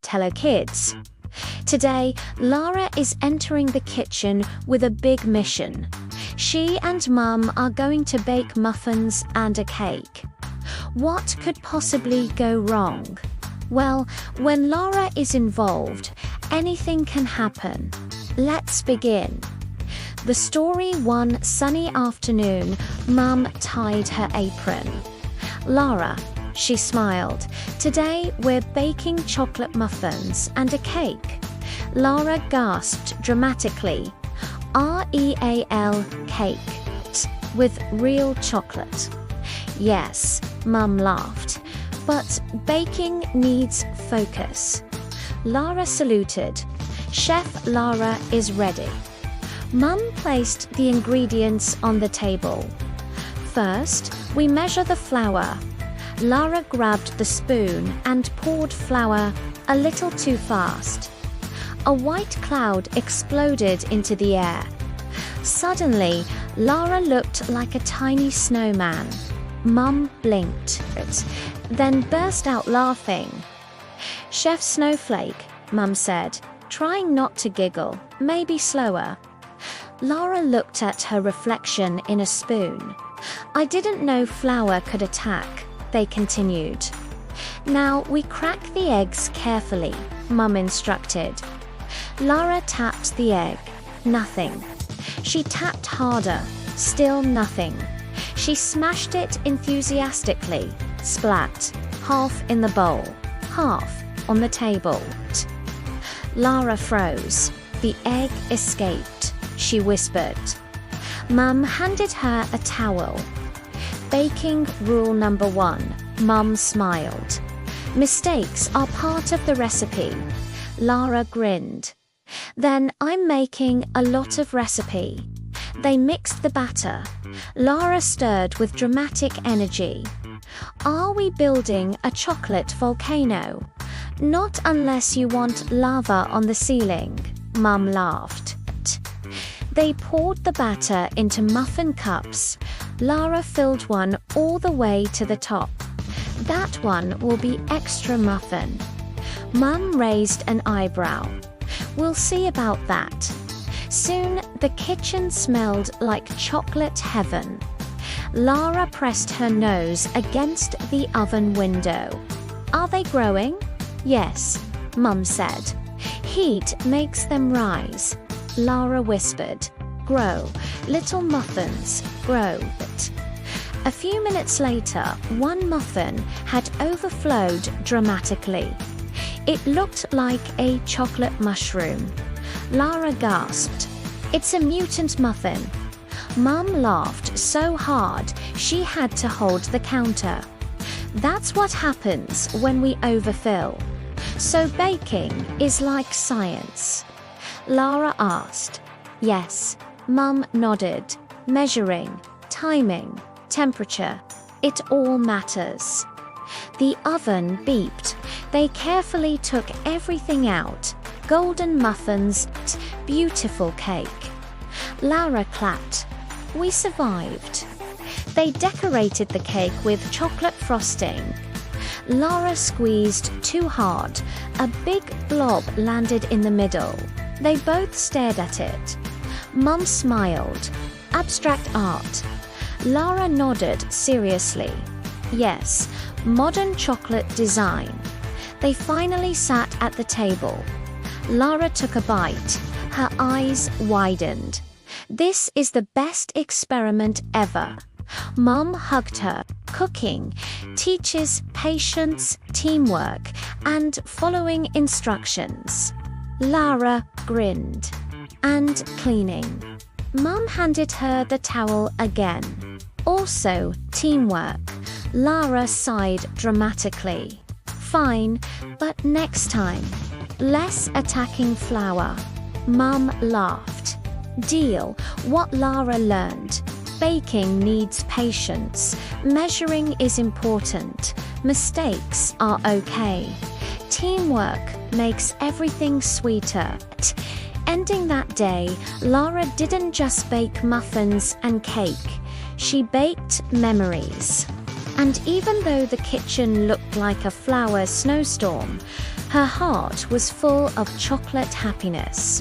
Hello kids. Today, Lara is entering the kitchen with a big mission. She and Mum are going to bake muffins and a cake. What could possibly go wrong? Well, when Lara is involved, anything can happen. Let's begin. The story: one sunny afternoon, Mum tied her apron. "Lara," she smiled, "today we're baking chocolate muffins and a cake." Lara gasped dramatically. "Real cake, with real chocolate." "Yes," Mum laughed, "but baking needs focus." Lara saluted. "Chef Lara is ready." Mum placed the ingredients on the table. "First, we measure the flour." Lara grabbed the spoon and poured flour a little too fast. A white cloud exploded into the air. Suddenly, Lara looked like a tiny snowman. Mum blinked, then burst out laughing. "Chef Snowflake," Mum said, trying not to giggle, "maybe slower." Lara looked at her reflection in a spoon. "I didn't know flour could attack," they continued. "Now we crack the eggs carefully," Mum instructed. Lara tapped the egg. Nothing. She tapped harder. Still nothing. She smashed it enthusiastically. Splat. Half in the bowl. Half on the table. Lara froze. "The egg escaped," she whispered. Mum handed her a towel. "Baking rule number 1, Mum smiled. "Mistakes are part of the recipe." Lara grinned. "Then I'm making a lot of recipe." They mixed the batter. Lara stirred with dramatic energy. "Are we building a chocolate volcano?" "Not unless you want lava on the ceiling," Mum laughed. They poured the batter into muffin cups. Lara filled one all the way to the top. "That one will be extra muffin." Mum raised an eyebrow. "We'll see about that." Soon, the kitchen smelled like chocolate heaven. Lara pressed her nose against the oven window. "Are they growing?" "Yes," Mum said. "Heat makes them rise." Lara whispered. "Grow, little muffins, grow." A few minutes later, one muffin had overflowed dramatically. It looked like a chocolate mushroom. Lara gasped. "It's a mutant muffin." Mum laughed so hard she had to hold the counter. "That's what happens when we overfill. So baking is like science?" Lara asked. "Yes," Mum nodded. "Measuring, timing, temperature, it all matters." The oven beeped. They carefully took everything out. Golden muffins, beautiful cake. Lara clapped. "We survived." They decorated the cake with chocolate frosting. Lara squeezed too hard. A big blob landed in the middle. They both stared at it. Mum smiled. "Abstract art." Lara nodded seriously. "Yes, modern chocolate design." They finally sat at the table. Lara took a bite. Her eyes widened. "This is the best experiment ever." Mum hugged her. Cooking teaches patience, teamwork, and following instructions. Lara grinned. "And cleaning." Mum handed her the towel again. "Also teamwork." Lara sighed dramatically. "Fine, but next time. Less attacking flour." Mum laughed. "Deal." What Lara learned: baking needs patience. Measuring is important. Mistakes are okay. Teamwork makes everything sweeter. Ending that day, Lara didn't just bake muffins and cake. She baked memories. And even though the kitchen looked like a flower snowstorm, Her heart was full of chocolate happiness.